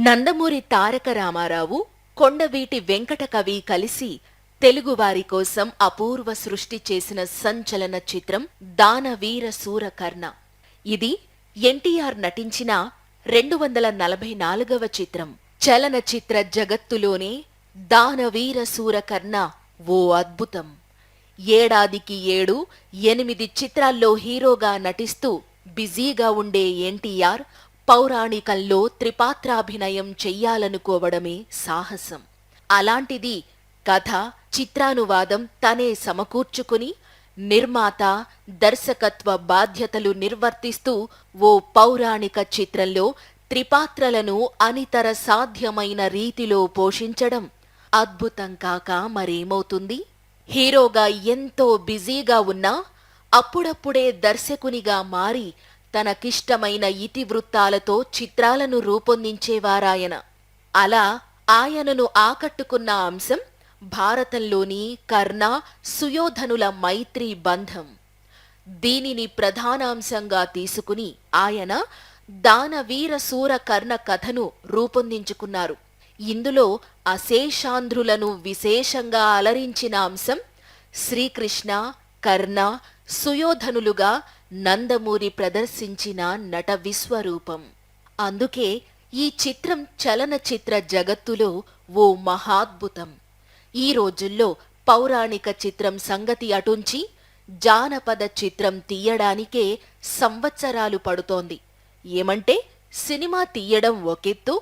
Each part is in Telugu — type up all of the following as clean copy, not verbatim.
నందమూరి తారక రామారావు, కొండవీటి వెంకట కవి కలిసి తెలుగువారి కోసం అపూర్వ సృష్టి చేసిన సంచలన చిత్రం దానవీర సూరకర్ణ. ఇది ఎన్టీఆర్ నటించిన 244వ చిత్రం. చలనచిత్ర జగత్తులోనే దానవీర సూరకర్ణ ఓ అద్భుతం. ఏడాదికి 7, 8 చిత్రాల్లో హీరోగా నటిస్తూ బిజీగా ఉండే ఎన్టీఆర్ పౌరాణికంలో త్రిపాత్రాభినయం చెయ్యాలనుకోవడమే సాహసం. అలాంటిది కథ, చిత్రానువాదం తనే సమకూర్చుకుని నిర్మాత, దర్శకత్వ బాధ్యతలు నిర్వర్తిస్తూ ఓ పౌరాణిక చిత్రంలో త్రిపాత్రలను అనితర సాధ్యమైన రీతిలో పోషించడం అద్భుతం కాక మరేమవుతుంది? హీరోగా ఎంతో బిజీగా ఉన్నా అప్పుడప్పుడే దర్శకునిగా మారి తనకిష్టమైన ఇతివృత్తాలతో చిత్రాలను రూపొందించేవారాయన. అలా ఆయనను ఆకట్టుకున్న అంశం భారతంలోని కర్ణ, సుయోధనుల మైత్రీ బంధం. దీనిని ప్రధానాంశంగా తీసుకుని ఆయన దానవీర సూరకర్ణ కథను రూపొందించుకున్నారు. ఇందులో అశేషాంధ్రులను విశేషంగా అలరించిన అంశం శ్రీకృష్ణ, కర్ణ, సుయోధనులుగా నందమూరి ప్రదర్శించిన నట విశ్వరూపం. అందుకే ఈ చిత్రం చలనచిత్ర జగత్తులో ఓ మహాద్భుతం. ఈ రోజుల్లో పౌరాణిక చిత్రం సంగతి అటుంచి జానపద చిత్రం తీయడానికే సంవత్సరాలు పడుతోంది. ఏమంటే సినిమా తీయడం ఒకెత్తు,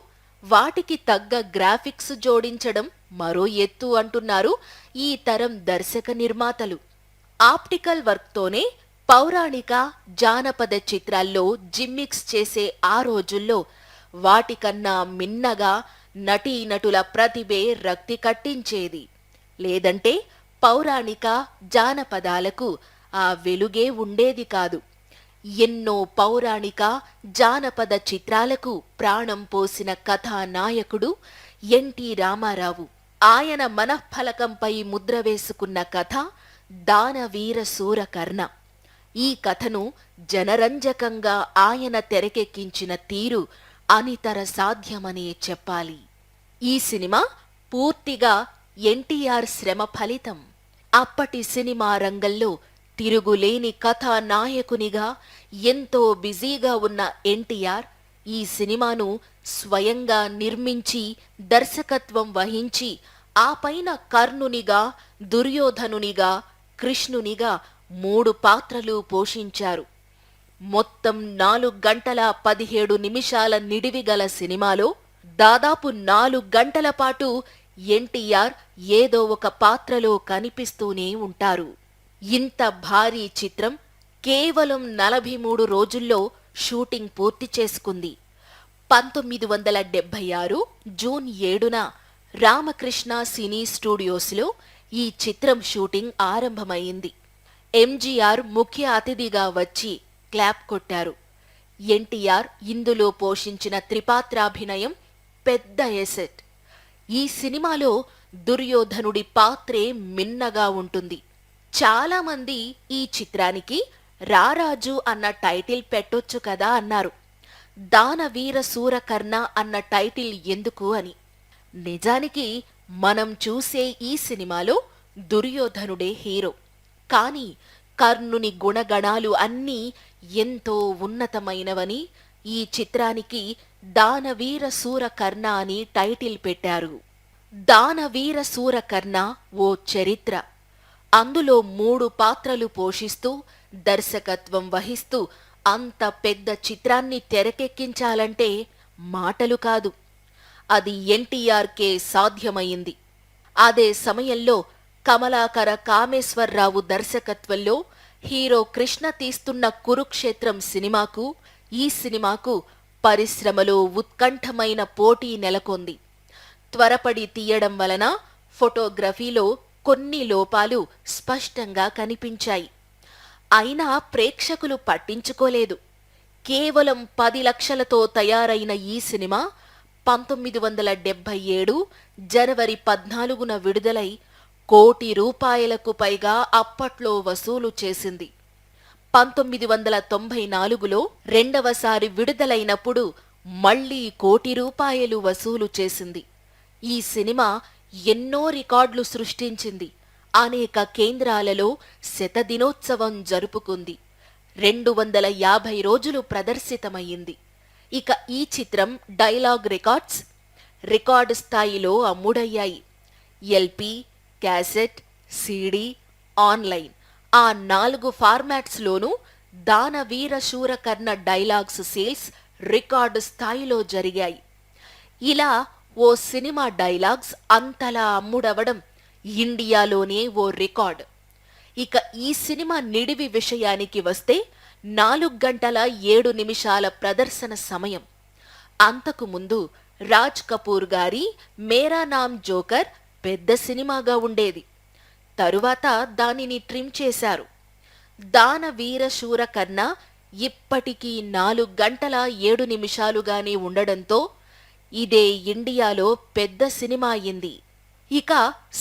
వాటికి తగ్గ గ్రాఫిక్స్ జోడించడం మరో ఎత్తు అంటున్నారు ఈ తరం దర్శక నిర్మాతలు. ఆప్టికల్ వర్క్తోనే పౌరాణిక, జానపద చిత్రాల్లో జిమ్మిక్స్ చేసే ఆ రోజుల్లో వాటికన్నా మిన్నగా నటీనటుల ప్రతిభే రక్తి కట్టించేది. లేదంటే పౌరాణిక, జానపదాలకు ఆ వెలుగే ఉండేది కాదు. ఎన్నో పౌరాణిక, జానపద చిత్రాలకు ప్రాణం పోసిన కథానాయకుడు ఎన్టీ రామారావు. ఆయన మనఃఫలకంపై ముద్ర వేసుకున్న కథ దానవీర సూరకర్ణ. ఈ కథను జనరంజకంగా ఆయన తెరకెక్కించిన తీరు అనితర సాధ్యమనే చెప్పాలి. ఈ సినిమా పూర్తిగా ఎన్టీఆర్ శ్రమ ఫలితం. అప్పటి సినిమా రంగంలో తిరుగులేని కథానాయకునిగా ఎంతో బిజీగా ఉన్న ఎన్టీఆర్ ఈ సినిమాను స్వయంగా నిర్మించి, దర్శకత్వం వహించి, ఆ పైన కర్ణునిగా, దుర్యోధనునిగా, కృష్ణునిగా 3 పాత్రలు పోషించారు. మొత్తం 4 గంటల 17 నిమిషాల నిడివిగల సినిమాలో దాదాపు 4 గంటల పాటు ఎన్టీఆర్ ఏదో ఒక పాత్రలో కనిపిస్తూనే ఉంటారు. ఇంత భారీ చిత్రం కేవలం 43 రోజుల్లో షూటింగ్ పూర్తి చేసుకుంది. 1976 జూన్ 7న రామకృష్ణ సినీ స్టూడియోస్లో ఈ చిత్రం షూటింగ్ ఆరంభమైంది. ఎంజీఆర్ ముఖ్య అతిథిగా వచ్చి క్లాప్ కొట్టారు. ఎన్టీఆర్ ఇందులో పోషించిన త్రిపాత్రాభినయం పెద్ద ఎసెట్. ఈ సినిమాలో దుర్యోధనుడి పాత్రే మిన్నగా ఉంటుంది. చాలామంది ఈ చిత్రానికి రారాజు అన్న టైటిల్ పెట్టొచ్చు కదా అన్నారు. దానవీర సూరకర్ణ అన్న టైటిల్ ఎందుకు అని. నిజానికి మనం చూసే ఈ సినిమాలో దుర్యోధనుడే హీరో. కాని కర్ణుని గుణగణాలు అన్నీ ఎంతో ఉన్నతమైనవని ఈ చిత్రానికి దానవీర సూరకర్ణ అని టైటిల్ పెట్టారు. దానవీర సూరకర్ణ ఓ చరిత్ర. అందులో 3 పాత్రలు పోషిస్తూ, దర్శకత్వం వహిస్తూ అంత పెద్ద చిత్రాన్ని తెరకెక్కించాలంటే మాటలు కాదు. అది ఎన్టీఆర్కే సాధ్యమయింది. అదే సమయంలో కమలాకర కామేశ్వరరావు దర్శకత్వంలో హీరో కృష్ణ తీస్తున్న కురుక్షేత్రం సినిమాకు, ఈ సినిమాకు పరిశ్రమలో ఉత్కంఠమైన పోటీ నెలకొంది. త్వరపడి తీయడం వలన ఫోటోగ్రఫీలో కొన్ని లోపాలు స్పష్టంగా కనిపించాయి. అయినా ప్రేక్షకులు పట్టించుకోలేదు. కేవలం 10 లక్షలతో తయారైన ఈ సినిమా 1977 జనవరి 14న విడుదలై ₹1,00,00,000 పైగా అప్పట్లో వసూలు చేసింది. 1994లో రెండవసారి విడుదలైనప్పుడు మళ్లీ ₹1,00,00,000 వసూలు చేసింది. ఈ సినిమా ఎన్నో రికార్డులు సృష్టించింది. అనేక కేంద్రాలలో శతదినోత్సవం జరుపుకుంది. 250 రోజులు ప్రదర్శితమయ్యింది. ఇక ఈ చిత్రం డైలాగ్ రికార్డు స్థాయిలో అమ్ముడయ్యాయి. ఎల్పి, క్యాసెట్, సిడి, ఆన్లైన్ ఆ 4 ఫార్మాట్స్లోనూ దానవీర శూరకర్ణ డైలాగ్స్ సేల్స్ రికార్డు స్థాయిలో జరిగాయి. ఇలా ఓ సినిమా డైలాగ్స్ అంతలా అమ్ముడవడం ఇండియాలోనే ఓ రికార్డ్. ఇక ఈ సినిమా నిడివి విషయానికి వస్తే 4 గంటల 7 నిమిషాల ప్రదర్శన సమయం. అంతకు ముందు రాజ్ కపూర్ గారి మేరా నామ్ జోకర్ పెద్ద సినిమాగా ఉండేది. తరువాత దానిని ట్రిమ్ చేశారు. దానవీర శూరకర్ణ ఇప్పటికీ 4 గంటల 7 నిమిషాలుగానే ఉండడంతో ఇదే ఇండియాలో పెద్ద సినిమా అయింది. ఇక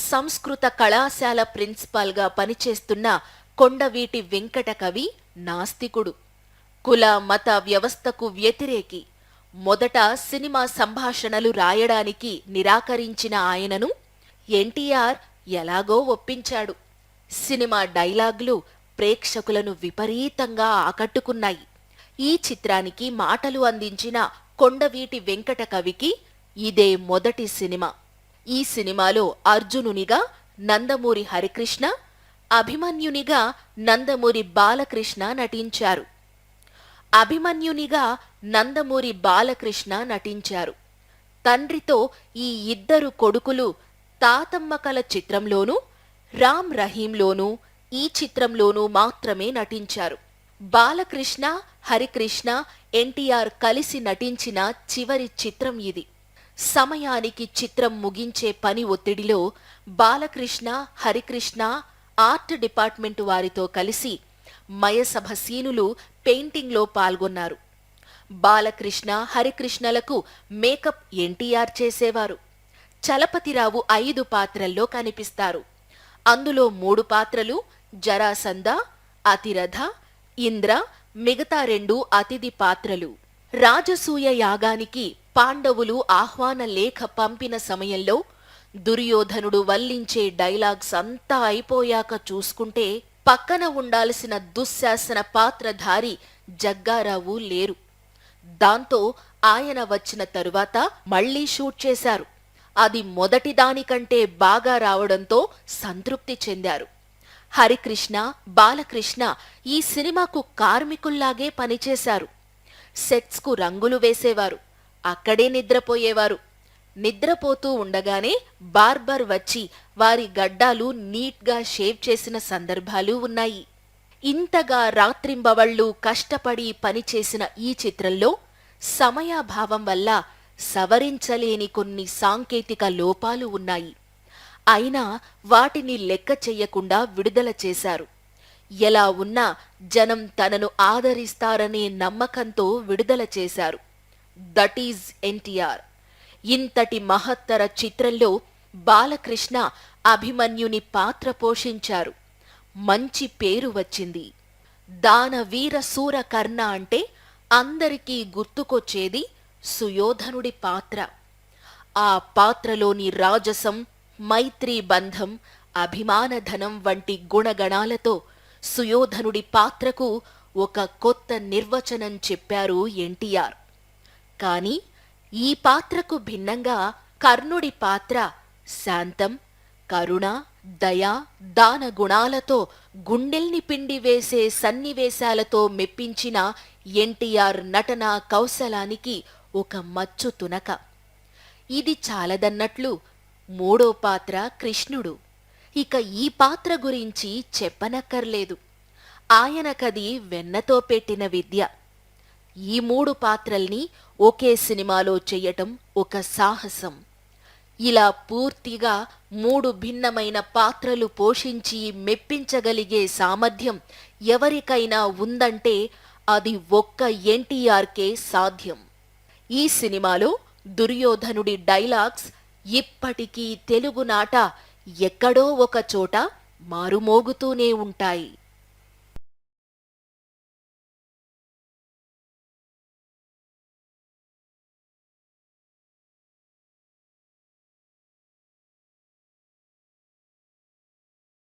సంస్కృత కళాశాల ప్రిన్సిపాల్గా పనిచేస్తున్న కొండవీటి వెంకట కవి నాస్తికుడు, కుల మత వ్యవస్థకు వ్యతిరేకి. మొదట సినిమా సంభాషణలు రాయడానికి నిరాకరించిన ఆయనను ఎన్టీఆర్ ఎలాగో ఒప్పించాడు. సినిమా డైలాగులు ప్రేక్షకులను విపరీతంగా ఆకట్టుకున్నాయి. ఈ చిత్రానికి మాటలు అందించిన కొండవీటి వెంకట కవికి ఇదే మొదటి సినిమా. ఈ సినిమాలో అర్జునునిగా నందమూరి హరికృష్ణ, అభిమన్యునిగా నందమూరి బాలకృష్ణ నటించారు. తండ్రితో ఈ ఇద్దరు కొడుకులు తాతమ్మ కల చిత్రంలోనూ, రామ్ రహీంలోనూ, ఈ చిత్రంలోనూ మాత్రమే నటించారు. బాలకృష్ణ, హరికృష్ణ, ఎన్టీఆర్ కలిసి నటించిన చివరి చిత్రం ఇది. సమయానికి చిత్రం ముగించే పని ఒత్తిడిలో బాలకృష్ణ, హరికృష్ణ ఆర్ట్ డిపార్ట్మెంటు వారితో కలిసి మయసభ సీనులు పెయింటింగ్లో పాల్గొన్నారు. బాలకృష్ణ, హరికృష్ణలకు మేకప్ ఎన్టీఆర్ చేసేవారు. చలపతిరావు 5 పాత్రల్లో కనిపిస్తారు. అందులో 3 పాత్రలు జరాసంద, అతిరథ, ఇంద్ర, మిగతా 2 అతిథి పాత్రలు. రాజసూయ యాగానికి పాండవులు ఆహ్వాన లేఖ పంపిన సమయంలో దుర్యోధనుడు వల్లించే డైలాగ్స్ అంతా అయిపోయాక చూసుకుంటే పక్కన ఉండాల్సిన దుశ్శాసన పాత్రధారి జగ్గారావు లేరు. దాంతో ఆయన వచ్చిన తరువాత మళ్లీ షూట్ చేశారు. అది మొదటి దానికంటే బాగా రావడంతో సంతృప్తి చెందారు. హరికృష్ణ, బాలకృష్ణ ఈ సినిమాకు కార్మికుల్లాగే పనిచేశారు. సెట్స్కు రంగులు వేసేవారు, అక్కడే నిద్రపోయేవారు. నిద్రపోతూ ఉండగానే బార్బర్ వచ్చి వారి గడ్డాలు నీట్గా షేవ్ చేసిన సందర్భాలు ఉన్నాయి. ఇంతగా రాత్రింబవళ్లు కష్టపడి పనిచేసిన ఈ చిత్రంలో సమయాభావం వల్ల సవరించలేని కొన్ని సాంకేతిక లోపాలు ఉన్నాయి. అయినా వాటిని లెక్క చెయ్యకుండా విడుదల చేశారు. ఎలా ఉన్నా జనం తనను ఆదరిస్తారనే నమ్మకంతో విడుదల చేశారు. That is NTR. ఇంతటి మహత్తర చిత్రంలో బాలకృష్ణ అభిమన్యుని పాత్ర పోషించారు. మంచి పేరు వచ్చింది. దానవీర శూరకర్ణ అంటే అందరికీ గుర్తుకొచ్చేది సుయోధనుడి పాత్ర. ఆ పాత్రలోని రాజసం, మైత్రీ బంధం, అభిమానధనం వంటి గుణగణాలతో సుయోధనుడి పాత్రకు ఒక కొత్త నిర్వచనం చెప్పారు ఎన్టీఆర్. కాని ఈ పాత్రకు భిన్నంగా కర్ణుడి పాత్ర శాంతం, కరుణ, దయ, దాన గుణాలతో గుండెల్ని పిండివేసే సన్నివేశాలతో మెప్పించిన ఎన్టీఆర్ నటనా కౌశలానికి ఒక మచ్చు తునక. ఇది చాలదన్నట్లు 3వ పాత్ర కృష్ణుడు. ఇక ఈ పాత్ర గురించి చెప్పనక్కర్లేదు. ఆయనకది వెన్నతో పెట్టిన విద్య. ఈ 3 పాత్రల్ని ఒకే సినిమాలో చెయ్యటం ఒక సాహసం. ఇలా పూర్తిగా 3 భిన్నమైన పాత్రలు పోషించి మెప్పించగలిగే సామర్థ్యం ఎవరికైనా ఉందంటే అది ఒక్క ఎన్టీఆర్కే సాధ్యం. ఈ సినిమాలో దుర్యోధనుడి డైలాగ్స్ ఇప్పటికీ తెలుగునాట ఎక్కడో ఒక చోట మారుమోగుతూనే ఉంటాయి.